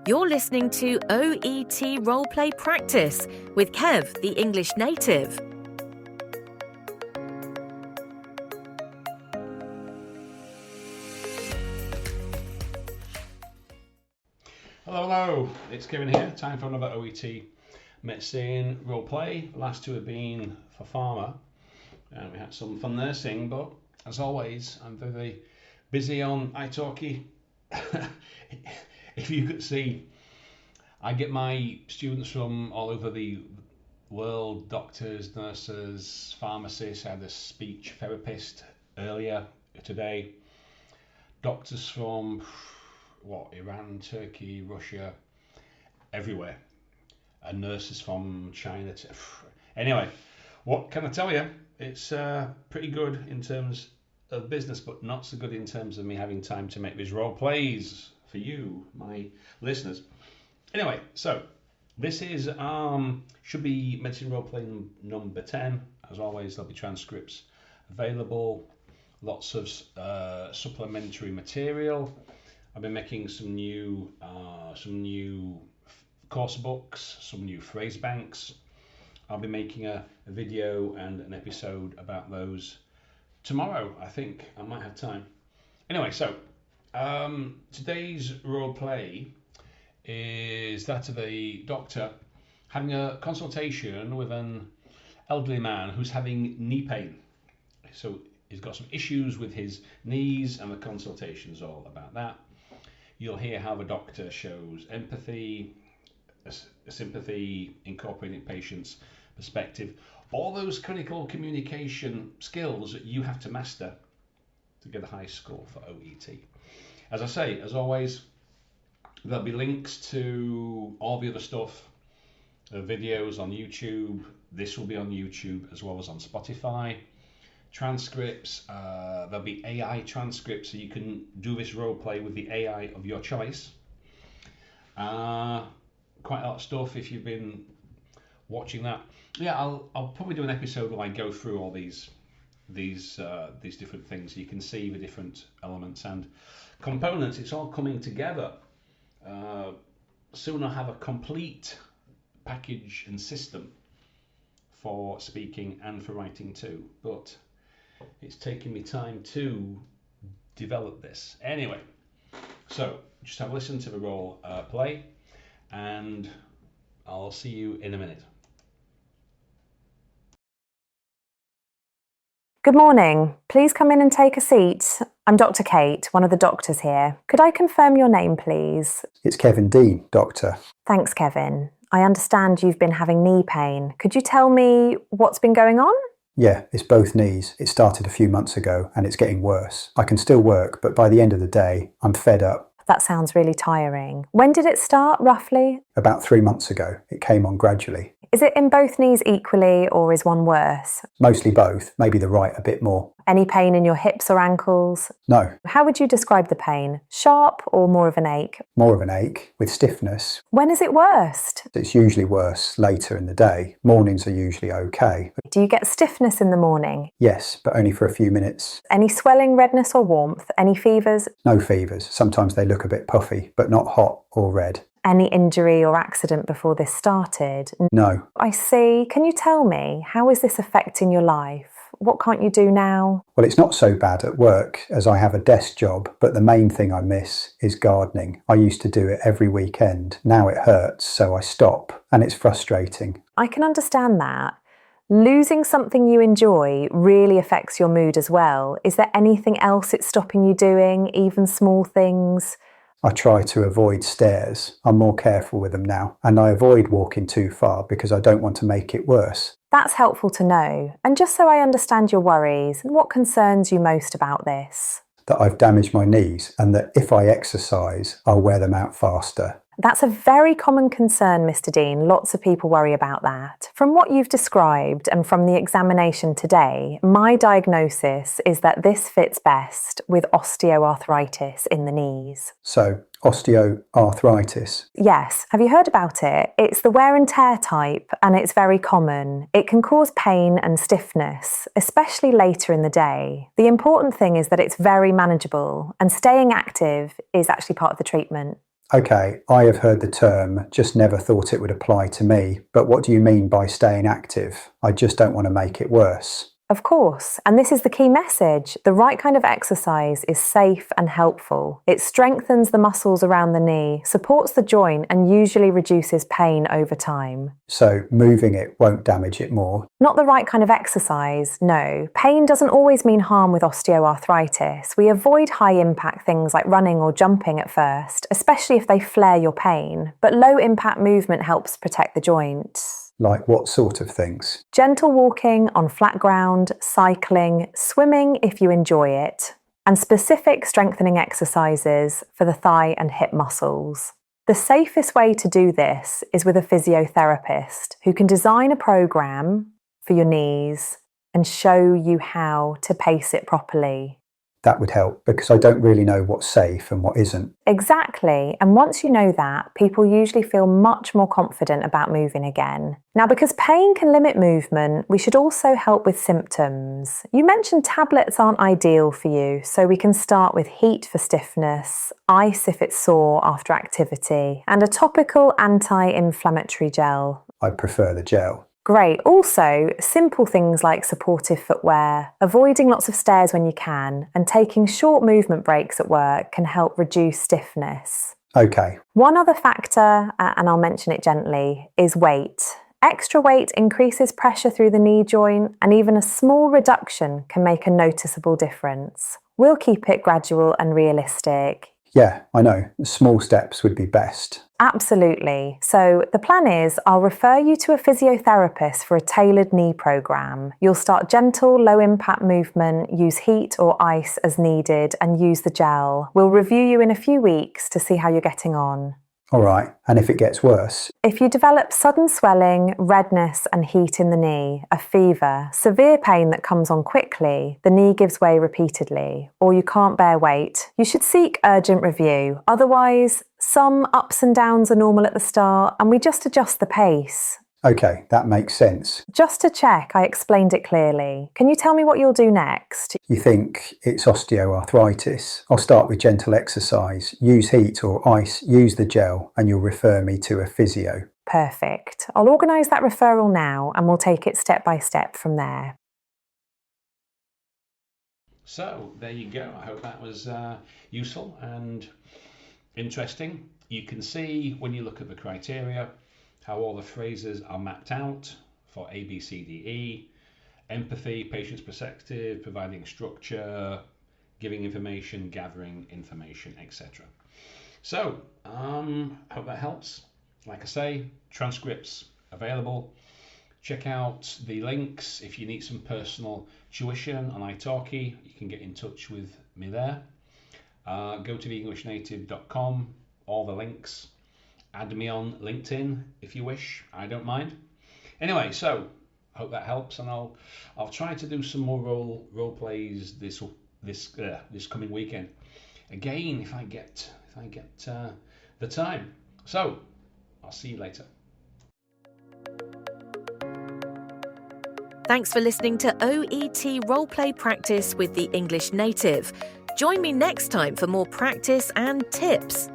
You're listening to OET Roleplay Practice with Kev, the English native. Hello, it's Kevin here. Time for another OET Medicine roleplay. The last two have been for Pharma, and we had some fun nursing, but as always, I'm very busy on italki. If you could see, I get my students from all over the world, doctors, nurses, pharmacists. I had a speech therapist earlier today, doctors from Iran, Turkey, Russia, everywhere, and nurses from China. Anyway, what can I tell you? It's pretty good in terms of business, but not so good in terms of me having time to make these role plays for you, my listeners. Anyway, so this is should be medicine roleplay number 10. As always, there'll be transcripts available, lots of supplementary material. I've been making some new course books, some new phrase banks. I'll be making a video and an episode about those tomorrow. I think I might have time. Anyway, so today's role play is that of a doctor having a consultation with an elderly man who's having knee pain. So he's got some issues with his knees, and the consultation's all about that. You'll hear how the doctor shows empathy, sympathy, incorporating patient's perspective, all those clinical communication skills that you have to master to get a high score for OET. As I say, as always, there'll be links to all the other stuff, videos on YouTube. This will be on YouTube as well as on Spotify. Transcripts, there'll be AI transcripts, so you can do this role play with the AI of your choice. Quite a lot of stuff if you've been watching that. Yeah, I'll probably do an episode where I go through all these different things. You can see the different elements and components. It's all coming together. Soon I'll have a complete package and system for speaking and for writing too, but it's taken me time to develop this. Anyway, so just have a listen to the role play, and I'll see you in a minute. Good morning. Please come in and take a seat. I'm Dr. Kate, one of the doctors here. Could I confirm your name, please? It's Kevin Dean, doctor. Thanks, Kevin. I understand you've been having knee pain. Could you tell me what's been going on? Yeah, it's both knees. It started a few months ago and it's getting worse. I can still work, but by the end of the day, I'm fed up. That sounds really tiring. When did it start, roughly? About 3 months ago. It came on gradually. Is it in both knees equally, or is one worse? Mostly both, maybe the right a bit more. Any pain in your hips or ankles? No. How would you describe the pain? Sharp or more of an ache? More of an ache, with stiffness. When is it worst? It's usually worse later in the day. Mornings are usually okay. Do you get stiffness in the morning? Yes, but only for a few minutes. Any swelling, redness or warmth? Any fevers? No fevers. Sometimes they look a bit puffy, but not hot or red. Any injury or accident before this started? No. I see. Can you tell me, how is this affecting your life? What can't you do now? Well, it's not so bad at work as I have a desk job, but the main thing I miss is gardening. I used to do it every weekend. Now it hurts, so I stop, and it's frustrating. I can understand that. Losing something you enjoy really affects your mood as well. Is there anything else it's stopping you doing, even small things? I try to avoid stairs. I'm more careful with them now, and I avoid walking too far because I don't want to make it worse. That's helpful to know. And just so I understand your worries, what concerns you most about this? That I've damaged my knees, and that if I exercise, I'll wear them out faster. That's a very common concern, Mr. Dean. Lots of people worry about that. From what you've described and from the examination today, my diagnosis is that this fits best with osteoarthritis in the knees. So, osteoarthritis? Yes. Have you heard about it? It's the wear and tear type, and it's very common. It can cause pain and stiffness, especially later in the day. The important thing is that it's very manageable, and staying active is actually part of the treatment. Okay, I have heard the term, just never thought it would apply to me. But what do you mean by staying active? I just don't want to make it worse. Of course, and this is the key message. The right kind of exercise is safe and helpful. It strengthens the muscles around the knee, supports the joint, and usually reduces pain over time. So moving it won't damage it more? Not the right kind of exercise, no. Pain doesn't always mean harm with osteoarthritis. We avoid high-impact things like running or jumping at first, especially if they flare your pain, but low-impact movement helps protect the joint. Like what sort of things? Gentle walking on flat ground, cycling, swimming if you enjoy it, and specific strengthening exercises for the thigh and hip muscles. The safest way to do this is with a physiotherapist who can design a program for your knees and show you how to pace it properly. That would help because I don't really know what's safe and what isn't. Exactly, and once you know that, people usually feel much more confident about moving again. Now, because pain can limit movement, we should also help with symptoms. You mentioned tablets aren't ideal for you, so we can start with heat for stiffness, ice if it's sore after activity, and a topical anti-inflammatory gel. I prefer the gel. Great. Also, simple things like supportive footwear, avoiding lots of stairs when you can, and taking short movement breaks at work can help reduce stiffness. Okay. One other factor, and I'll mention it gently, is weight. Extra weight increases pressure through the knee joint, and even a small reduction can make a noticeable difference. We'll keep it gradual and realistic. Yeah, I know. Small steps would be best. Absolutely. So the plan is I'll refer you to a physiotherapist for a tailored knee program. You'll start gentle, low impact movement, use heat or ice as needed, and use the gel. We'll review you in a few weeks to see how you're getting on. All right. And if it gets worse? If you develop sudden swelling, redness and heat in the knee, a fever, severe pain that comes on quickly, the knee gives way repeatedly, or you can't bear weight, you should seek urgent review. Otherwise, some ups and downs are normal at the start and we just adjust the pace. Okay, that makes sense. Just to check, I explained it clearly. Can you tell me what you'll do next? You think it's osteoarthritis? I'll start with gentle exercise, use heat or ice, use the gel, and you'll refer me to a physio. Perfect. I'll organise that referral now and we'll take it step by step from there. So there you go. I hope that was useful and interesting. You can see when you look at the criteria how all the phrases are mapped out for A, B, C, D, E. Empathy, patient's perspective, providing structure, giving information, gathering information, etc. So, hope that helps. Like I say, transcripts available. Check out the links if you need some personal tuition on italki. You can get in touch with me there. Go to theenglishnative.com, all the links. Add me on LinkedIn if you wish. I don't mind. Anyway, so hope that helps, and I'll try to do some more role plays this coming weekend. Again, if I get the time. So I'll see you later. Thanks for listening to OET Roleplay Practice with the English Native. Join me next time for more practice and tips.